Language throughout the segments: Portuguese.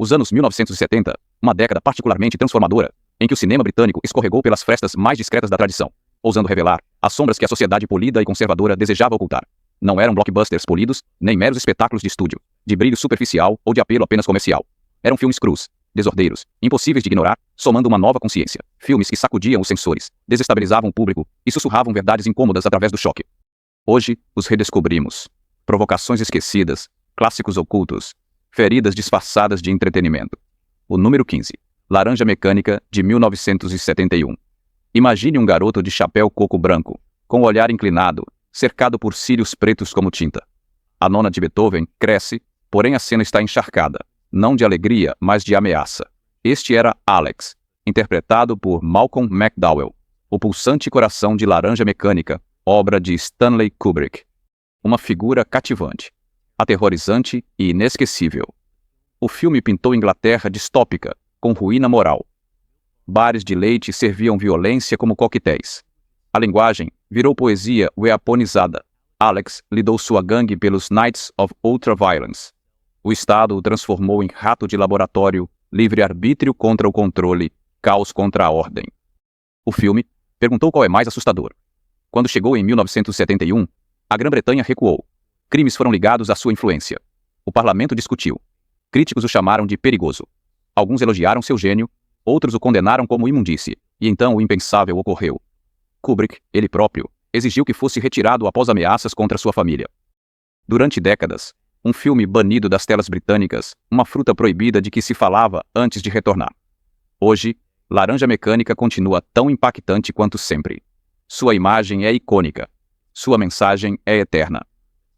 Os anos 1970, uma década particularmente transformadora, em que o cinema britânico escorregou pelas frestas mais discretas da tradição, ousando revelar as sombras que a sociedade polida e conservadora desejava ocultar. Não eram blockbusters polidos, nem meros espetáculos de estúdio, de brilho superficial ou de apelo apenas comercial. Eram filmes crus, desordeiros, impossíveis de ignorar, somando uma nova consciência. Filmes que sacudiam os sensores, desestabilizavam o público e sussurravam verdades incômodas através do choque. Hoje, os redescobrimos. Provocações esquecidas, clássicos ocultos, feridas disfarçadas de entretenimento. O número 15. Laranja Mecânica, de 1971. Imagine um garoto de chapéu coco branco, com o olhar inclinado, cercado por cílios pretos como tinta. A nona de Beethoven cresce, porém a cena está encharcada, não de alegria, mas de ameaça. Este era Alex, interpretado por Malcolm McDowell, o pulsante coração de Laranja Mecânica, obra de Stanley Kubrick. Uma figura cativante, aterrorizante e inesquecível. O filme pintou Inglaterra distópica, com ruína moral. Bares de leite serviam violência como coquetéis. A linguagem virou poesia weaponizada. Alex lidou sua gangue pelos Knights of Ultraviolence. O Estado o transformou em rato de laboratório, livre-arbítrio contra o controle, caos contra a ordem. O filme perguntou qual é mais assustador. Quando chegou em 1971, a Grã-Bretanha recuou. Crimes foram ligados à sua influência. O parlamento discutiu. Críticos o chamaram de perigoso. Alguns elogiaram seu gênio, outros o condenaram como imundície, e então o impensável ocorreu. Kubrick, ele próprio, exigiu que fosse retirado após ameaças contra sua família. Durante décadas, um filme banido das telas britânicas, uma fruta proibida de que se falava antes de retornar. Hoje, Laranja Mecânica continua tão impactante quanto sempre. Sua imagem é icônica. Sua mensagem é eterna.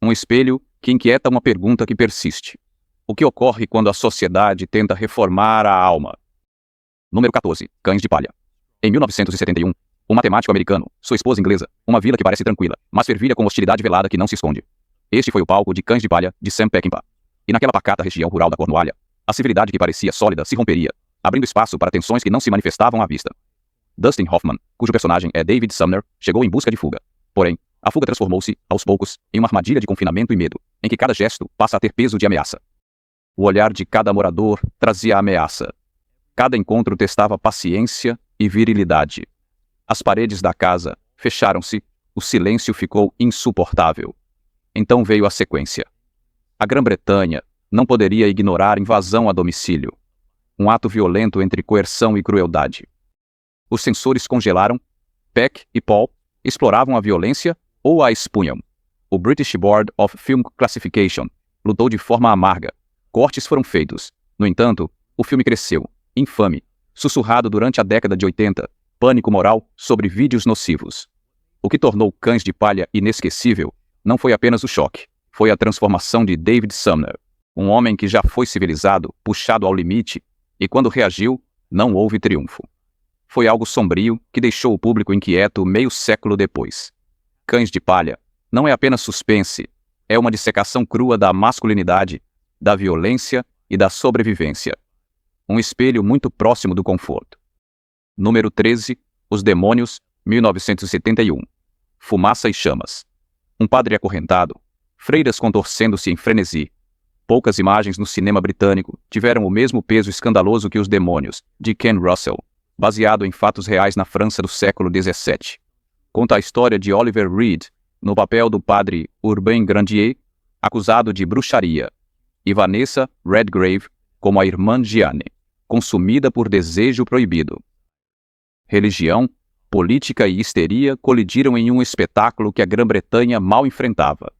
Um espelho que inquieta uma pergunta que persiste. O que ocorre quando a sociedade tenta reformar a alma? Número 14. Cães de Palha. Em 1971, um matemático americano, sua esposa inglesa, uma vila que parece tranquila, mas fervilha com hostilidade velada que não se esconde. Este foi o palco de Cães de Palha, de Sam Peckinpah. E naquela pacata região rural da Cornualha, a civilidade que parecia sólida se romperia, abrindo espaço para tensões que não se manifestavam à vista. Dustin Hoffman, cujo personagem é David Sumner, chegou em busca de fuga. Porém, a fuga transformou-se, aos poucos, em uma armadilha de confinamento e medo, em que cada gesto passa a ter peso de ameaça. O olhar de cada morador trazia ameaça. Cada encontro testava paciência e virilidade. As paredes da casa fecharam-se, o silêncio ficou insuportável. Então veio a sequência. A Grã-Bretanha não poderia ignorar invasão a domicílio. Um ato violento entre coerção e crueldade. Os sensores congelaram. Peck e Paul exploravam a violência ou a expunham. O British Board of Film Classification lutou de forma amarga. Cortes foram feitos. No entanto, o filme cresceu, infame, sussurrado durante a década de 80, pânico moral sobre vídeos nocivos. O que tornou Cães de Palha inesquecível não foi apenas o choque, foi a transformação de David Sumner, um homem que já foi civilizado, puxado ao limite, e quando reagiu, não houve triunfo. Foi algo sombrio que deixou o público inquieto meio século depois. Cães de Palha não é apenas suspense, é uma dissecação crua da masculinidade, da violência e da sobrevivência. Um espelho muito próximo do conforto. Número 13. Os Demônios, 1971. Fumaça e chamas. Um padre acorrentado. Freiras contorcendo-se em frenesi. Poucas imagens no cinema britânico tiveram o mesmo peso escandaloso que Os Demônios, de Ken Russell, baseado em fatos reais na França do século XVII. Conta a história de Oliver Reed, no papel do padre Urbain Grandier, acusado de bruxaria, e Vanessa Redgrave como a irmã Jeanne, consumida por desejo proibido. Religião, política e histeria colidiram em um espetáculo que a Grã-Bretanha mal enfrentava.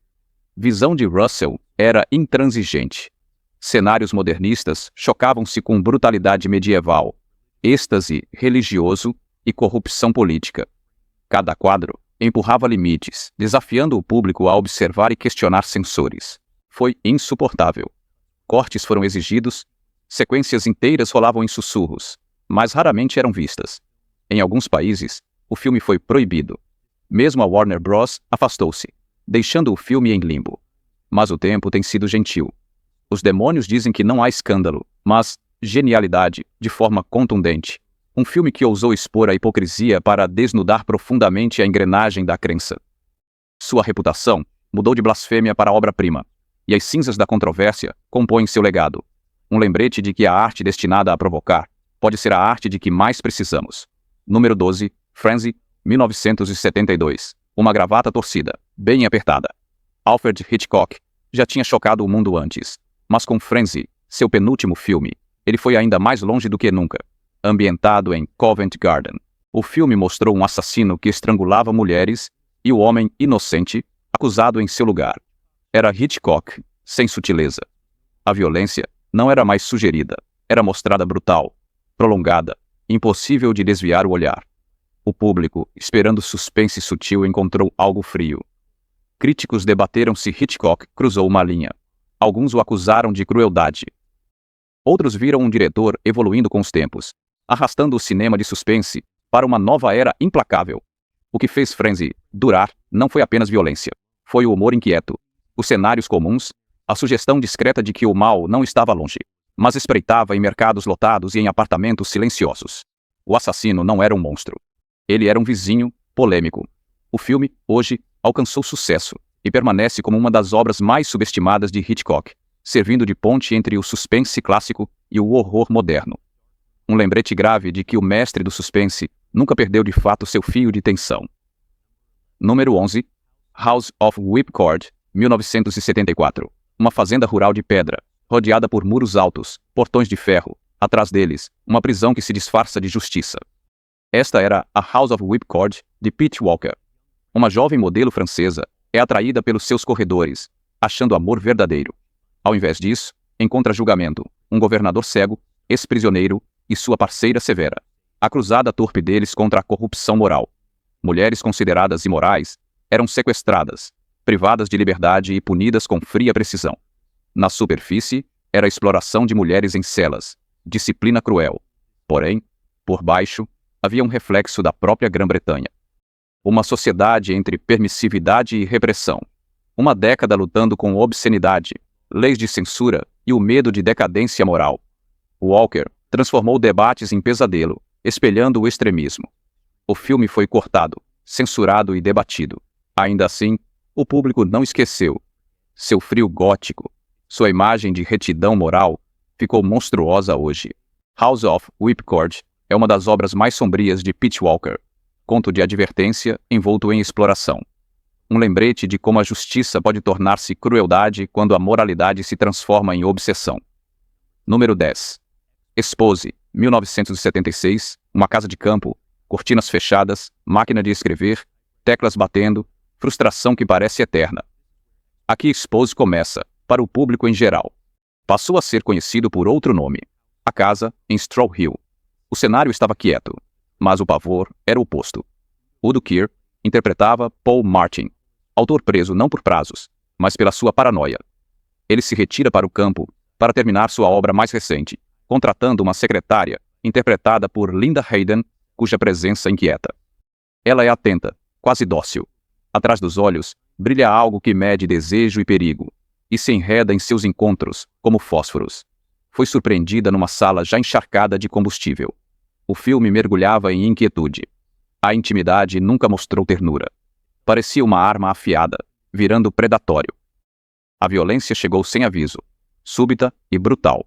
Visão de Russell era intransigente. Cenários modernistas chocavam-se com brutalidade medieval, êxtase religioso e corrupção política. Cada quadro empurrava limites, desafiando o público a observar e questionar censores. Foi insuportável. Cortes foram exigidos, sequências inteiras rolavam em sussurros, mas raramente eram vistas. Em alguns países, o filme foi proibido. Mesmo a Warner Bros. Afastou-se, deixando o filme em limbo. Mas o tempo tem sido gentil. Os Demônios dizem que não há escândalo, mas genialidade, de forma contundente. Um filme que ousou expor a hipocrisia para desnudar profundamente a engrenagem da crença. Sua reputação mudou de blasfêmia para obra-prima, e as cinzas da controvérsia compõem seu legado. Um lembrete de que a arte destinada a provocar pode ser a arte de que mais precisamos. Número 12, Frenzy, 1972. Uma gravata torcida, bem apertada. Alfred Hitchcock já tinha chocado o mundo antes, mas com Frenzy, seu penúltimo filme, ele foi ainda mais longe do que nunca. Ambientado em Covent Garden, o filme mostrou um assassino que estrangulava mulheres e o homem inocente acusado em seu lugar. Era Hitchcock, sem sutileza. A violência não era mais sugerida, era mostrada brutal, prolongada, impossível de desviar o olhar. O público, esperando suspense sutil, encontrou algo frio. Críticos debateram se Hitchcock cruzou uma linha. Alguns o acusaram de crueldade. Outros viram um diretor evoluindo com os tempos, arrastando o cinema de suspense para uma nova era implacável. O que fez Frenzy durar não foi apenas violência. Foi o humor inquieto, os cenários comuns, a sugestão discreta de que o mal não estava longe, mas espreitava em mercados lotados e em apartamentos silenciosos. O assassino não era um monstro. Ele era um vizinho polêmico. O filme, hoje, alcançou sucesso e permanece como uma das obras mais subestimadas de Hitchcock, servindo de ponte entre o suspense clássico e o horror moderno. Um lembrete grave de que o mestre do suspense nunca perdeu de fato seu fio de tensão. Número 11. House of Whipcord, 1974. Uma fazenda rural de pedra, rodeada por muros altos, portões de ferro, atrás deles, uma prisão que se disfarça de justiça. Esta era a House of Whipcord, de Pete Walker. Uma jovem modelo francesa é atraída pelos seus corredores, achando amor verdadeiro. Ao invés disso, encontra julgamento, um governador cego, ex-prisioneiro e sua parceira severa. A cruzada torpe deles contra a corrupção moral. Mulheres consideradas imorais eram sequestradas, privadas de liberdade e punidas com fria precisão. Na superfície, era a exploração de mulheres em celas, disciplina cruel. Porém, por baixo, havia um reflexo da própria Grã-Bretanha. Uma sociedade entre permissividade e repressão. Uma década lutando com obscenidade, leis de censura e o medo de decadência moral. Walker transformou debates em pesadelo, espelhando o extremismo. O filme foi cortado, censurado e debatido. Ainda assim, o público não esqueceu. Seu frio gótico, sua imagem de retidão moral, ficou monstruosa hoje. House of Whipcord é uma das obras mais sombrias de Pete Walker. Conto de advertência envolto em exploração. Um lembrete de como a justiça pode tornar-se crueldade quando a moralidade se transforma em obsessão. Número 10. Expose, 1976, uma casa de campo, cortinas fechadas, máquina de escrever, teclas batendo, frustração que parece eterna. Aqui Expose começa, para o público em geral. Passou a ser conhecido por outro nome. A casa, em Straw Hill. O cenário estava quieto, mas o pavor era o oposto. Udo Kier interpretava Paul Martin, autor preso não por prazos, mas pela sua paranoia. Ele se retira para o campo para terminar sua obra mais recente, contratando uma secretária, interpretada por Linda Hayden, cuja presença inquieta. Ela é atenta, quase dócil. Atrás dos olhos, brilha algo que mede desejo e perigo, e se enreda em seus encontros, como fósforos. Foi surpreendida numa sala já encharcada de combustível. O filme mergulhava em inquietude. A intimidade nunca mostrou ternura. Parecia uma arma afiada, virando predatório. A violência chegou sem aviso, súbita e brutal.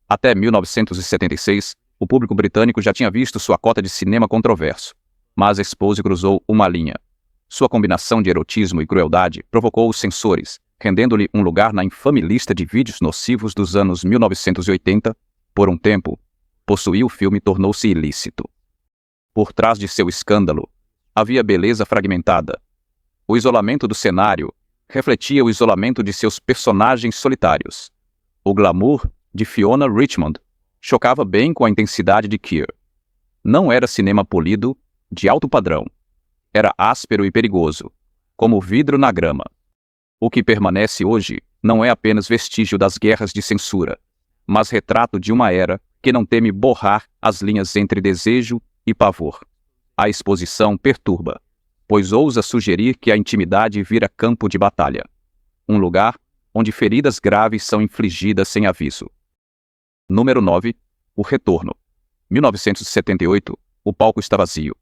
Até 1976, o público britânico já tinha visto sua cota de cinema controverso. Mas Expose cruzou uma linha. Sua combinação de erotismo e crueldade provocou os censores, rendendo-lhe um lugar na infame lista de vídeos nocivos dos anos 1980. Por um tempo, possuir o filme tornou-se ilícito. Por trás de seu escândalo, havia beleza fragmentada. O isolamento do cenário refletia o isolamento de seus personagens solitários. O glamour de Fiona Richmond chocava bem com a intensidade de Kier. Não era cinema polido, de alto padrão. Era áspero e perigoso, como vidro na grama. O que permanece hoje não é apenas vestígio das guerras de censura, mas retrato de uma era que não teme borrar as linhas entre desejo e pavor. A exposição perturba, pois ousa sugerir que a intimidade vira campo de batalha. Um lugar onde feridas graves são infligidas sem aviso. Número 9. O Retorno. 1978, o palco está vazio.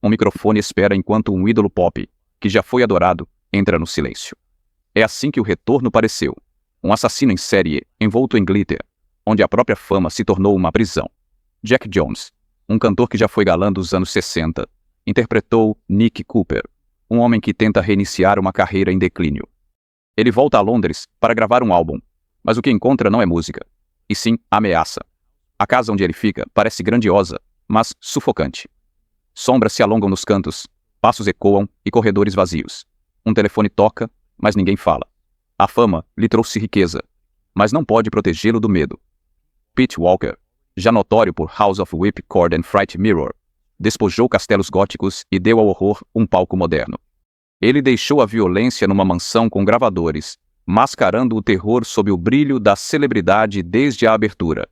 Um microfone espera enquanto um ídolo pop, que já foi adorado, entra no silêncio. É assim que o retorno pareceu. Um assassino em série, envolto em glitter, onde a própria fama se tornou uma prisão. Jack Jones, um cantor que já foi galã dos anos 60, interpretou Nick Cooper, um homem que tenta reiniciar uma carreira em declínio. Ele volta a Londres para gravar um álbum, mas o que encontra não é música, e sim ameaça. A casa onde ele fica parece grandiosa, mas sufocante. Sombras se alongam nos cantos, passos ecoam e corredores vazios. Um telefone toca, mas ninguém fala. A fama lhe trouxe riqueza, mas não pode protegê-lo do medo. Pete Walker, já notório por House of Whipcord and Fright Mirror, despojou castelos góticos e deu ao horror um palco moderno. Ele deixou a violência numa mansão com gravadores, mascarando o terror sob o brilho da celebridade desde a abertura.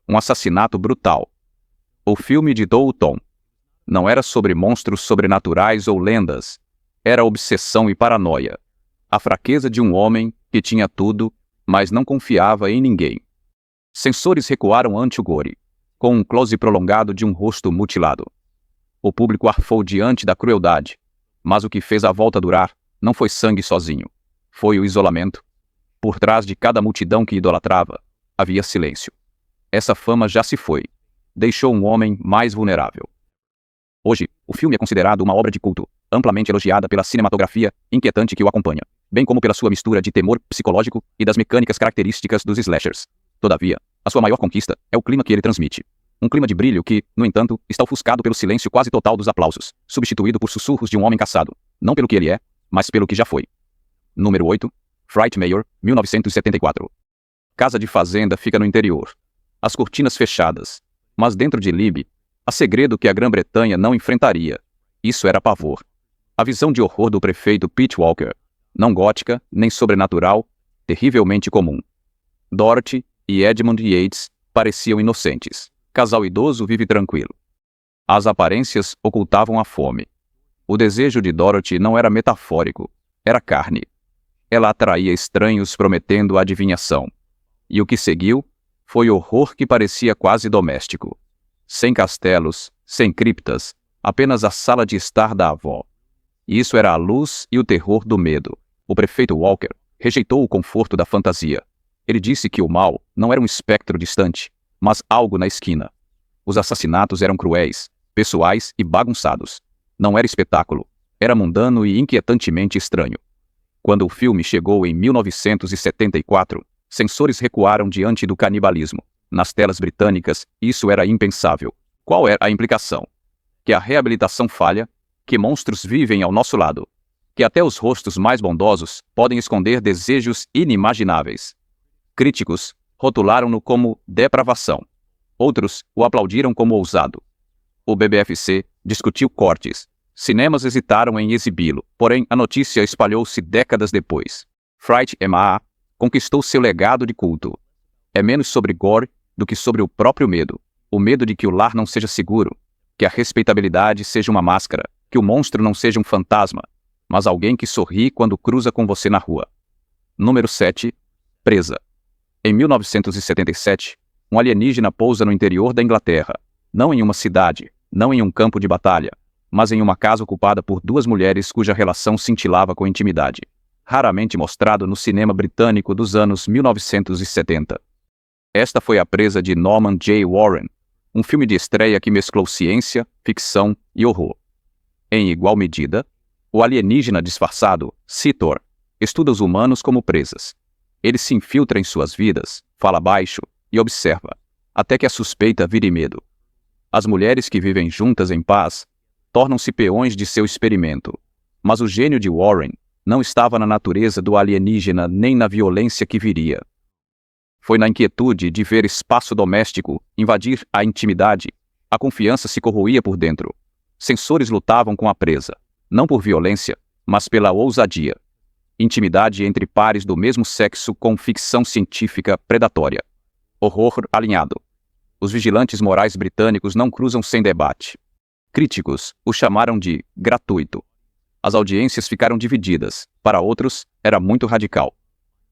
Um assassinato brutal. O filme ditou o tom. Não era sobre monstros sobrenaturais ou lendas. Era obsessão e paranoia. A fraqueza de um homem que tinha tudo, mas não confiava em ninguém. Sensores recuaram ante o gore, com um close prolongado de um rosto mutilado. O público arfou diante da crueldade, mas o que fez a volta durar não foi sangue sozinho. Foi o isolamento. Por trás de cada multidão que idolatrava, havia silêncio. Essa fama já se foi. Deixou um homem mais vulnerável. Hoje, o filme é considerado uma obra de culto, amplamente elogiada pela cinematografia inquietante que o acompanha, bem como pela sua mistura de temor psicológico e das mecânicas características dos slashers. Todavia, a sua maior conquista é o clima que ele transmite. Um clima de brilho que, no entanto, está ofuscado pelo silêncio quase total dos aplausos, substituído por sussurros de um homem caçado, não pelo que ele é, mas pelo que já foi. Número 8. Frightmare, 1974. Casa de fazenda fica no interior. As cortinas fechadas. Mas dentro de Libby, há segredo que a Grã-Bretanha não enfrentaria. Isso era pavor. A visão de horror do prefeito Pete Walker, não gótica, nem sobrenatural, terrivelmente comum. Dorothy e Edmund Yates pareciam inocentes. Casal idoso vive tranquilo. As aparências ocultavam a fome. O desejo de Dorothy não era metafórico, era carne. Ela atraía estranhos prometendo adivinhação. E o que seguiu foi horror que parecia quase doméstico. Sem castelos, sem criptas, apenas a sala de estar da avó. E isso era a luz e o terror do medo. O prefeito Walker rejeitou o conforto da fantasia. Ele disse que o mal não era um espectro distante, mas algo na esquina. Os assassinatos eram cruéis, pessoais e bagunçados. Não era espetáculo, era mundano e inquietantemente estranho. Quando o filme chegou em 1974, censores recuaram diante do canibalismo. Nas telas britânicas, isso era impensável. Qual era a implicação? Que a reabilitação falha, que monstros vivem ao nosso lado, que até os rostos mais bondosos podem esconder desejos inimagináveis. Críticos rotularam-no como depravação. Outros o aplaudiram como ousado. O BBFC discutiu cortes. Cinemas hesitaram em exibi-lo, porém a notícia espalhou-se décadas depois. Frightmare conquistou seu legado de culto. É menos sobre gore do que sobre o próprio medo. O medo de que o lar não seja seguro, que a respeitabilidade seja uma máscara, que o monstro não seja um fantasma, mas alguém que sorri quando cruza com você na rua. Número 7. Presa. Em 1977, um alienígena pousa no interior da Inglaterra, não em uma cidade, não em um campo de batalha, mas em uma casa ocupada por duas mulheres cuja relação cintilava com intimidade, raramente mostrado no cinema britânico dos anos 1970. Esta foi a presa de Norman J. Warren, um filme de estreia que mesclou ciência, ficção e horror. Em igual medida, o alienígena disfarçado, Sitor, estuda os humanos como presas. Ele se infiltra em suas vidas, fala baixo e observa, até que a suspeita vire medo. As mulheres que vivem juntas em paz tornam-se peões de seu experimento. Mas o gênio de Warren não estava na natureza do alienígena nem na violência que viria. Foi na inquietude de ver espaço doméstico invadir a intimidade. A confiança se corroía por dentro. Censores lutavam com a presa, não por violência, mas pela ousadia. Intimidade entre pares do mesmo sexo com ficção científica predatória. Horror alinhado. Os vigilantes morais britânicos não cruzam sem debate. Críticos o chamaram de gratuito. As audiências ficaram divididas. Para outros, era muito radical.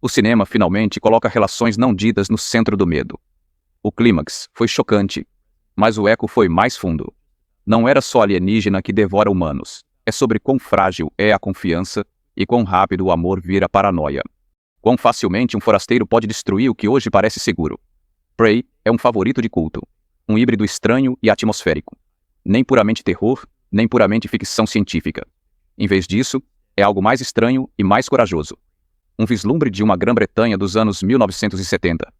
O cinema finalmente coloca relações não ditas no centro do medo. O clímax foi chocante, mas o eco foi mais fundo. Não era só alienígena que devora humanos. É sobre quão frágil é a confiança e quão rápido o amor vira paranoia. Quão facilmente um forasteiro pode destruir o que hoje parece seguro. Prey é um favorito de culto, um híbrido estranho e atmosférico. Nem puramente terror, nem puramente ficção científica. Em vez disso, é algo mais estranho e mais corajoso. Um vislumbre de uma Grã-Bretanha dos anos 1970.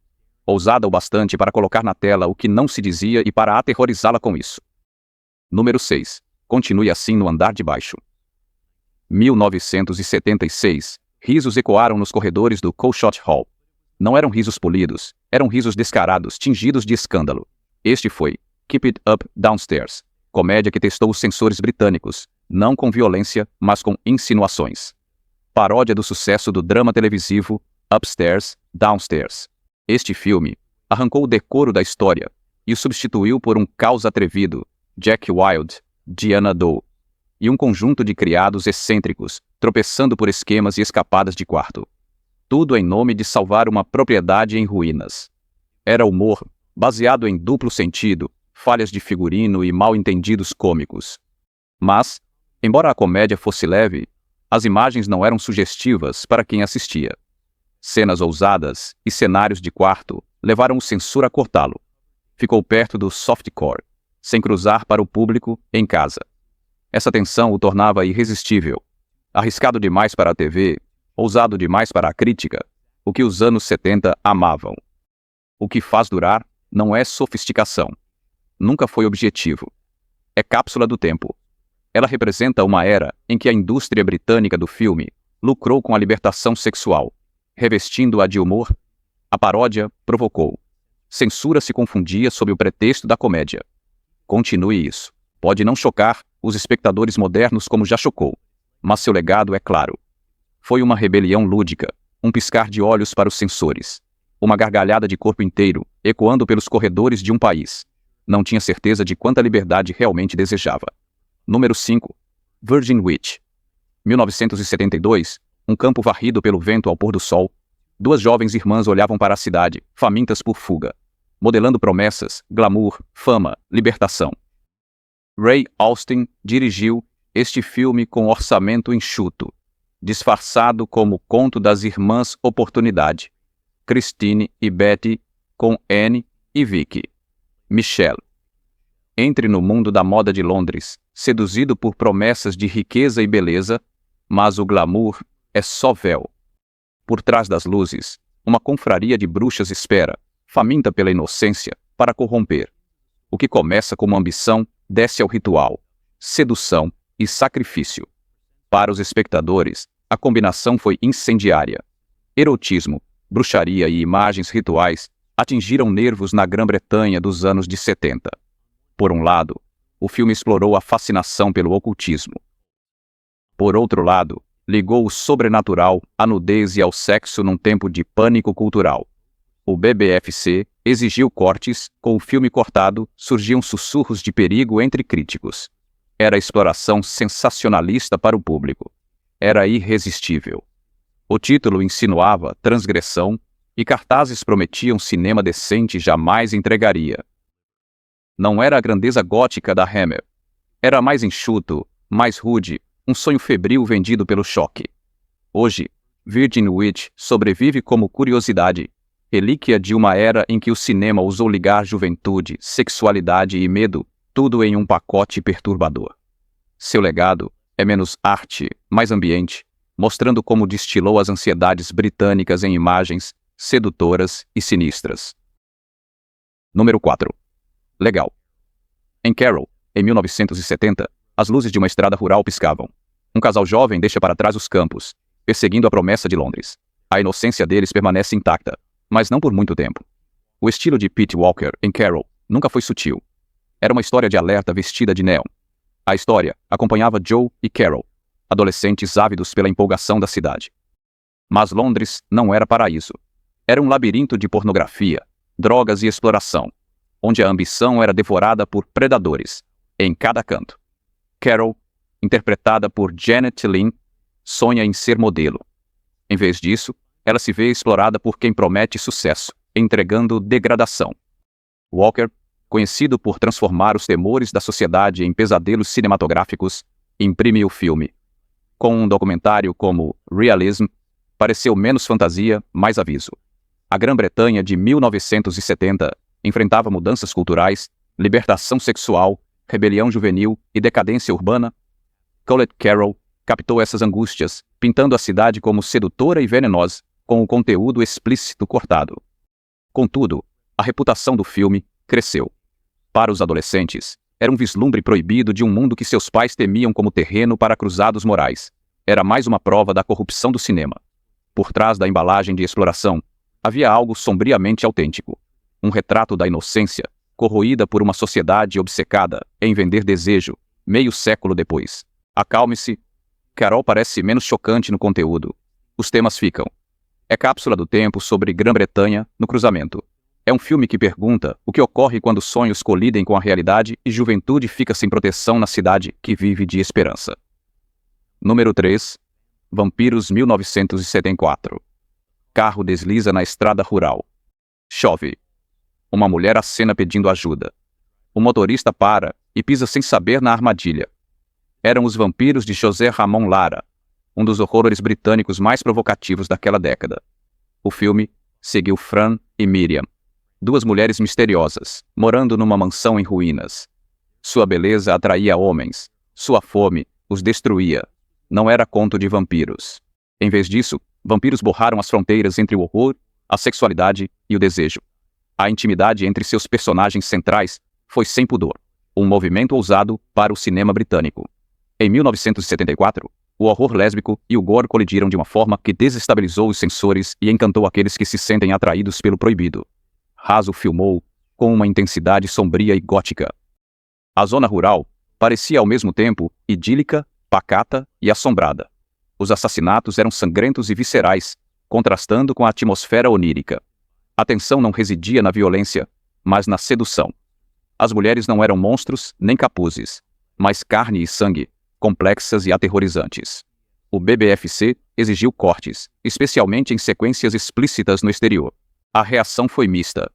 Ousada o bastante para colocar na tela o que não se dizia e para aterrorizá-la com isso. Número 6. Continue assim no andar de baixo. 1976. Risos ecoaram nos corredores do Colshot Hall. Não eram risos polidos, eram risos descarados, tingidos de escândalo. Este foi Keep It Up Downstairs, comédia que testou os censores britânicos, não com violência, mas com insinuações. Paródia do sucesso do drama televisivo Upstairs, Downstairs. Este filme arrancou o decoro da história e o substituiu por um caos atrevido, Jack Wilde, Diana Doe, e um conjunto de criados excêntricos, tropeçando por esquemas e escapadas de quarto. Tudo em nome de salvar uma propriedade em ruínas. Era humor, baseado em duplo sentido, falhas de figurino e mal-entendidos cômicos. Mas, embora a comédia fosse leve, as imagens não eram sugestivas para quem assistia. Cenas ousadas e cenários de quarto levaram o censor a cortá-lo. Ficou perto do softcore, sem cruzar para o público em casa. Essa tensão o tornava irresistível. Arriscado demais para a TV, ousado demais para a crítica, o que os anos 70 amavam. O que faz durar não é sofisticação. Nunca foi objetivo. É cápsula do tempo. Ela representa uma era em que a indústria britânica do filme lucrou com a libertação sexual, revestindo-a de humor. A paródia provocou. Censura se confundia sob o pretexto da comédia. Continue isso. Pode não chocar os espectadores modernos como já chocou, mas seu legado é claro. Foi uma rebelião lúdica, um piscar de olhos para os censores, uma gargalhada de corpo inteiro, ecoando pelos corredores de um país. Não tinha certeza de quanta liberdade realmente desejava. Número 5. Virgin Witch. 1972, um campo varrido pelo vento ao pôr do sol. Duas jovens irmãs olhavam para a cidade, famintas por fuga, modelando promessas, glamour, fama, libertação. Ray Austin dirigiu este filme com orçamento enxuto, disfarçado como Conto das Irmãs Oportunidade. Christine e Betty com Anne e Vicky. Michelle. Entre no mundo da moda de Londres, seduzido por promessas de riqueza e beleza, mas o glamour é só véu. Por trás das luzes, uma confraria de bruxas espera, faminta pela inocência, para corromper. O que começa como ambição, desce ao ritual, sedução e sacrifício. Para os espectadores, a combinação foi incendiária. Erotismo, bruxaria e imagens rituais atingiram nervos na Grã-Bretanha dos anos de 70. Por um lado, o filme explorou a fascinação pelo ocultismo. Por outro lado, ligou o sobrenatural à nudez e ao sexo num tempo de pânico cultural. O BBFC exigiu cortes, com o filme cortado, surgiam sussurros de perigo entre críticos. Era exploração sensacionalista para o público. Era irresistível. O título insinuava transgressão e cartazes prometiam cinema decente jamais entregaria. Não era a grandeza gótica da Hammer. Era mais enxuto, mais rude, um sonho febril vendido pelo choque. Hoje, Virgin Witch sobrevive como curiosidade, relíquia de uma era em que o cinema ousou ligar juventude, sexualidade e medo, tudo em um pacote perturbador. Seu legado é menos arte, mais ambiente, mostrando como destilou as ansiedades britânicas em imagens sedutoras e sinistras. Número 4. Legal. Em Carol, em 1970, as luzes de uma estrada rural piscavam. Um casal jovem deixa para trás os campos, perseguindo a promessa de Londres. A inocência deles permanece intacta, mas não por muito tempo. O estilo de Pete Walker em Carol nunca foi sutil. Era uma história de alerta vestida de neon. A história acompanhava Joe e Carol, adolescentes ávidos pela empolgação da cidade. Mas Londres não era paraíso. Era um labirinto de pornografia, drogas e exploração, onde a ambição era devorada por predadores, em cada canto. Carol, interpretada por Janet Leigh, sonha em ser modelo. Em vez disso, ela se vê explorada por quem promete sucesso, entregando degradação. Walker, conhecido por transformar os temores da sociedade em pesadelos cinematográficos, imprime o filme. Com um documentário como Realism, pareceu menos fantasia, mais aviso. A Grã-Bretanha de 1970 enfrentava mudanças culturais, libertação sexual, rebelião juvenil e decadência urbana. Colette Carroll captou essas angústias, pintando a cidade como sedutora e venenosa, com o conteúdo explícito cortado. Contudo, a reputação do filme cresceu. Para os adolescentes, era um vislumbre proibido de um mundo que seus pais temiam como terreno para cruzados morais. Era mais uma prova da corrupção do cinema. Por trás da embalagem de exploração, havia algo sombriamente autêntico. Um retrato da inocência, corroída por uma sociedade obcecada em vender desejo, meio século depois. Acalme-se. Carol parece menos chocante no conteúdo. Os temas ficam. É Cápsula do Tempo sobre Grã-Bretanha no cruzamento. É um filme que pergunta o que ocorre quando sonhos colidem com a realidade e juventude fica sem proteção na cidade que vive de esperança. Número 3. Vampiros 1974. Carro desliza na estrada rural. Chove. Uma mulher acena pedindo ajuda. O motorista para e pisa sem saber na armadilha. Eram os vampiros de José Ramon Lara, um dos horrores britânicos mais provocativos daquela década. O filme seguiu Fran e Miriam, duas mulheres misteriosas, morando numa mansão em ruínas. Sua beleza atraía homens, sua fome os destruía. Não era conto de vampiros. Em vez disso, vampiros borraram as fronteiras entre o horror, a sexualidade e o desejo. A intimidade entre seus personagens centrais foi sem pudor, um movimento ousado para o cinema britânico. Em 1974, o horror lésbico e o gore colidiram de uma forma que desestabilizou os sensores e encantou aqueles que se sentem atraídos pelo proibido. Hasso filmou com uma intensidade sombria e gótica. A zona rural parecia ao mesmo tempo idílica, pacata e assombrada. Os assassinatos eram sangrentos e viscerais, contrastando com a atmosfera onírica. A tensão não residia na violência, mas na sedução. As mulheres não eram monstros nem capuzes, mas carne e sangue, complexas e aterrorizantes. O BBFC exigiu cortes, especialmente em sequências explícitas no exterior. A reação foi mista.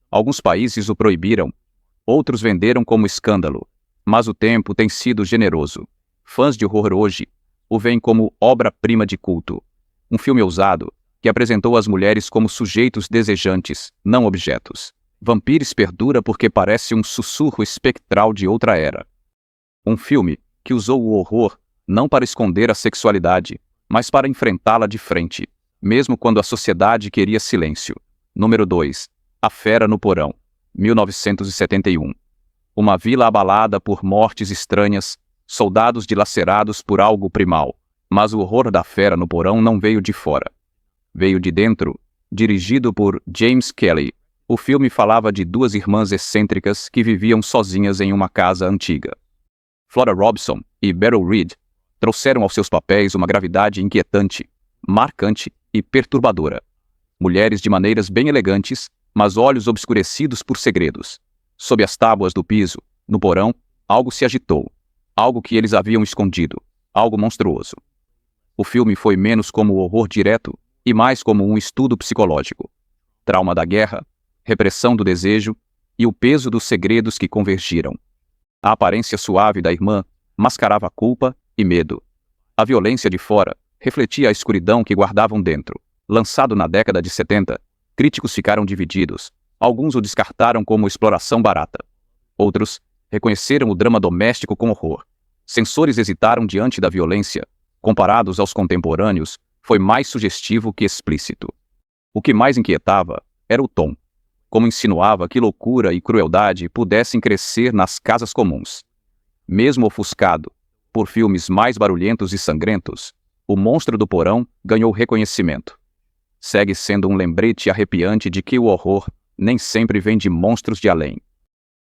Alguns países o proibiram, outros venderam como escândalo, mas o tempo tem sido generoso. Fãs de horror hoje o veem como obra-prima de culto. Um filme ousado que apresentou as mulheres como sujeitos desejantes, não objetos. Vampires perdura porque parece um sussurro espectral de outra era. Um filme que usou o horror não para esconder a sexualidade, mas para enfrentá-la de frente, mesmo quando a sociedade queria silêncio. Número 2. A Fera no Porão, 1971. Uma vila abalada por mortes estranhas, soldados dilacerados por algo primal. Mas o horror da fera no porão não veio de fora. Veio de dentro. Dirigido por James Kelly, o filme falava de duas irmãs excêntricas que viviam sozinhas em uma casa antiga. Flora Robson e Beryl Reid trouxeram aos seus papéis uma gravidade inquietante, marcante e perturbadora. Mulheres de maneiras bem elegantes, mas olhos obscurecidos por segredos. Sob as tábuas do piso, no porão, algo se agitou. Algo que eles haviam escondido. Algo monstruoso. O filme foi menos como horror direto e mais como um estudo psicológico. Trauma da guerra, repressão do desejo e o peso dos segredos que convergiram. A aparência suave da irmã mascarava culpa e medo. A violência de fora refletia a escuridão que guardavam dentro. Lançado na década de 70, críticos ficaram divididos. Alguns o descartaram como exploração barata. Outros reconheceram o drama doméstico com horror. Censores hesitaram diante da violência. Comparados aos contemporâneos, foi mais sugestivo que explícito. O que mais inquietava era o tom. Como insinuava que loucura e crueldade pudessem crescer nas casas comuns. Mesmo ofuscado por filmes mais barulhentos e sangrentos, O Monstro do Porão ganhou reconhecimento. Segue sendo um lembrete arrepiante de que o horror nem sempre vem de monstros de além.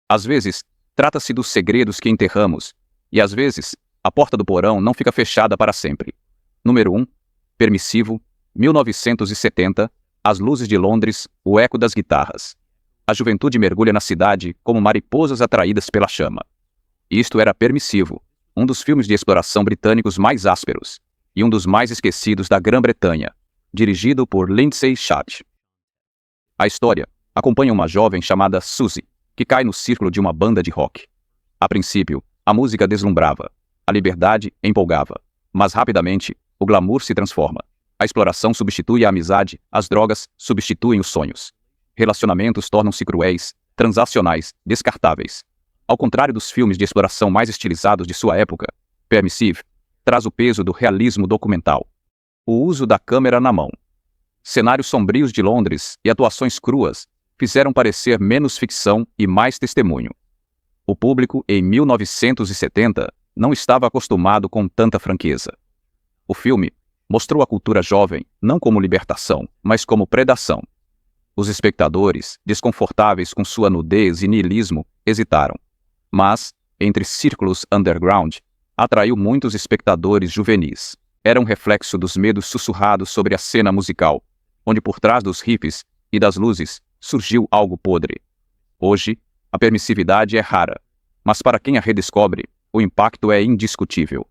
Às vezes, trata-se dos segredos que enterramos, e às vezes, a porta do porão não fica fechada para sempre. Número 1. Permissivo, 1970, As Luzes de Londres, o eco das guitarras. A juventude mergulha na cidade como mariposas atraídas pela chama. Isto era Permissivo, um dos filmes de exploração britânicos mais ásperos, e um dos mais esquecidos da Grã-Bretanha, dirigido por Lindsay Schacht. A história acompanha uma jovem chamada Suzy, que cai no círculo de uma banda de rock. A princípio, a música deslumbrava, a liberdade empolgava, mas rapidamente, o glamour se transforma. A exploração substitui a amizade, as drogas substituem os sonhos. Relacionamentos tornam-se cruéis, transacionais, descartáveis. Ao contrário dos filmes de exploração mais estilizados de sua época, Permissive traz o peso do realismo documental. O uso da câmera na mão, cenários sombrios de Londres e atuações cruas fizeram parecer menos ficção e mais testemunho. O público, em 1970, não estava acostumado com tanta franqueza. O filme mostrou a cultura jovem não como libertação, mas como predação. Os espectadores, desconfortáveis com sua nudez e niilismo, hesitaram. Mas, entre círculos underground, atraiu muitos espectadores juvenis. Era um reflexo dos medos sussurrados sobre a cena musical, onde por trás dos riffs e das luzes surgiu algo podre. Hoje, a permissividade é rara, mas para quem a redescobre, o impacto é indiscutível.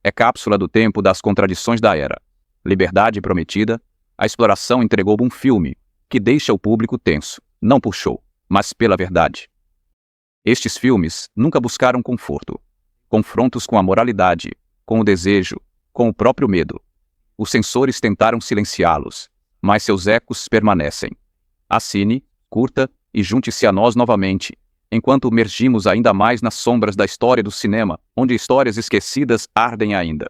É cápsula do tempo das contradições da era. Liberdade prometida, a exploração entregou um filme que deixa o público tenso, não por show, mas pela verdade. Estes filmes nunca buscaram conforto. Confrontos com a moralidade, com o desejo, com o próprio medo. Os censores tentaram silenciá-los, mas seus ecos permanecem. Assine, curta e junte-se a nós novamente, enquanto mergimos ainda mais nas sombras da história do cinema, onde histórias esquecidas ardem ainda.